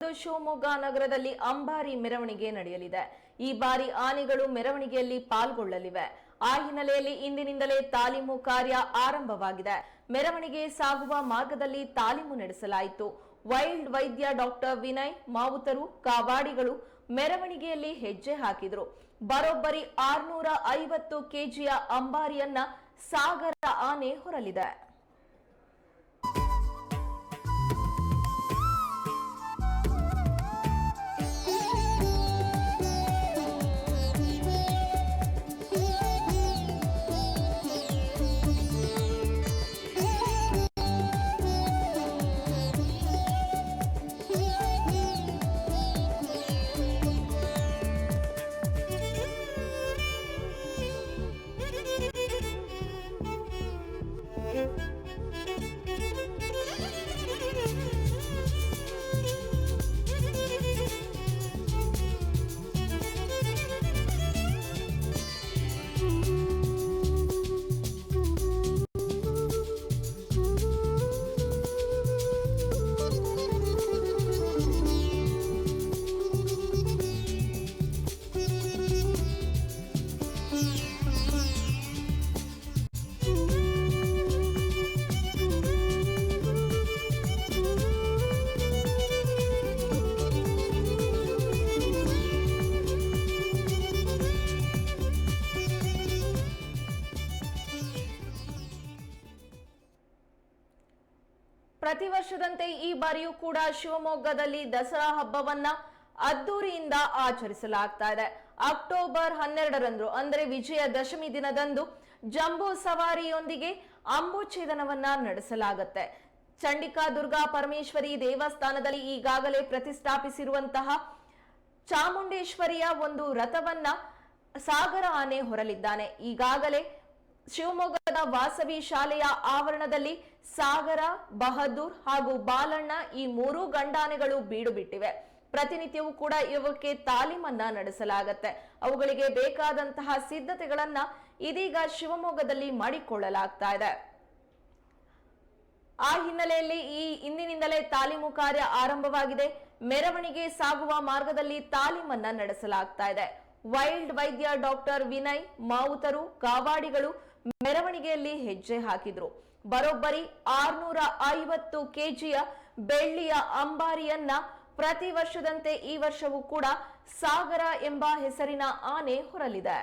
ಶಿವಮೊಗ್ಗ ನಗರದಲ್ಲಿ ಅಂಬಾರಿ ಮೆರವಣಿಗೆ ನಡೆಯಲಿದೆ. ಈ ಬಾರಿ ಆನೆಗಳು ಮೆರವಣಿಗೆಯಲ್ಲಿ ಪಾಲ್ಗೊಳ್ಳಲಿವೆ. ಆ ಹಿನ್ನೆಲೆಯಲ್ಲಿ ಇಂದಿನಿಂದಲೇ ತಾಲೀಮು ಕಾರ್ಯ ಆರಂಭವಾಗಿದೆ. ಮೆರವಣಿಗೆ ಸಾಗುವ ಮಾರ್ಗದಲ್ಲಿ ತಾಲೀಮು ನಡೆಸಲಾಯಿತು. ವೈಲ್ಡ್ ವೈದ್ಯ ಡಾಕ್ಟರ್ ವಿನಯ್ ಮಾವುತರು ಕಾವಾಡಿಗಳು ಮೆರವಣಿಗೆಯಲ್ಲಿ ಹೆಜ್ಜೆ ಹಾಕಿದ್ರು. ಬರೋಬ್ಬರಿ 650 ಕೆಜಿಯ ಅಂಬಾರಿಯನ್ನ ಸಾಗರ ಆನೆ ಹೊರಲಿದೆ. ಪ್ರತಿ ವರ್ಷದಂತೆ ಈ ಬಾರಿಯೂ ಕೂಡ ಶಿವಮೊಗ್ಗದಲ್ಲಿ ದಸರಾ ಹಬ್ಬವನ್ನ ಅದ್ದೂರಿಯಿಂದ ಆಚರಿಸಲಾಗ್ತಾ ಇದೆ. ಅಕ್ಟೋಬರ್ 12ರಂದು ಅಂದರೆ ವಿಜಯದಶಮಿ ದಿನದಂದು ಜಂಬೂ ಸವಾರಿಯೊಂದಿಗೆ ಅಂಬುಛೇದನವನ್ನ ನಡೆಸಲಾಗುತ್ತೆ. ಚಂಡಿಕಾ ದುರ್ಗಾ ಪರಮೇಶ್ವರಿ ದೇವಸ್ಥಾನದಲ್ಲಿ ಈಗಾಗಲೇ ಪ್ರತಿಷ್ಠಾಪಿಸಿರುವಂತಹ ಚಾಮುಂಡೇಶ್ವರಿಯ ಒಂದು ರಥವನ್ನ ಸಾಗರ ಆನೆ ಹೊರಲಿದ್ದಾನೆ. ಈಗಾಗಲೇ ಶಿವಮೊಗ್ಗದ ವಾಸವಿ ಶಾಲೆಯ ಆವರಣದಲ್ಲಿ ಸಾಗರ, ಬಹದ್ದೂರ್ ಹಾಗೂ ಬಾಲಣ್ಣ ಈ 3 ಗಂಡಾನೆಗಳು ಬೀಡು ಬಿಟ್ಟಿವೆ. ಪ್ರತಿನಿತ್ಯವೂ ಕೂಡ ಇವಕ್ಕೆ ತಾಲೀಮನ್ನ ನಡೆಸಲಾಗುತ್ತೆ. ಅವುಗಳಿಗೆ ಬೇಕಾದಂತಹ ಸಿದ್ಧತೆಗಳನ್ನ ಇದೀಗ ಶಿವಮೊಗ್ಗದಲ್ಲಿ ಮಾಡಿಕೊಳ್ಳಲಾಗ್ತಾ ಇದೆ. ಆ ಹಿನ್ನೆಲೆಯಲ್ಲಿ ಇಂದಿನಿಂದಲೇ ತಾಲೀಮು ಕಾರ್ಯ ಆರಂಭವಾಗಿದೆ. ಮೆರವಣಿಗೆ ಸಾಗುವ ಮಾರ್ಗದಲ್ಲಿ ತಾಲೀಮನ್ನ ನಡೆಸಲಾಗ್ತಾ ಇದೆ. ವೈಲ್ಡ್ ವೈದ್ಯ ಡಾಕ್ಟರ್ ವಿನಯ್ ಮಾವುತರು ಕಾವಾಡಿಗಳು ಮೆರವಣಿಗೆಯಲ್ಲಿ ಹೆಜ್ಜೆ ಹಾಕಿದ್ರು. ಬರೋಬ್ಬರಿ 650 ಕೆಜಿಯ ಬೆಳ್ಳಿಯ ಅಂಬಾರಿಯನ್ನ ಪ್ರತಿ ವರ್ಷದಂತೆ ಈ ವರ್ಷವೂ ಕೂಡ ಸಾಗರ ಎಂಬ ಹೆಸರಿನ ಆನೆ ಹೊರಲಿದೆ.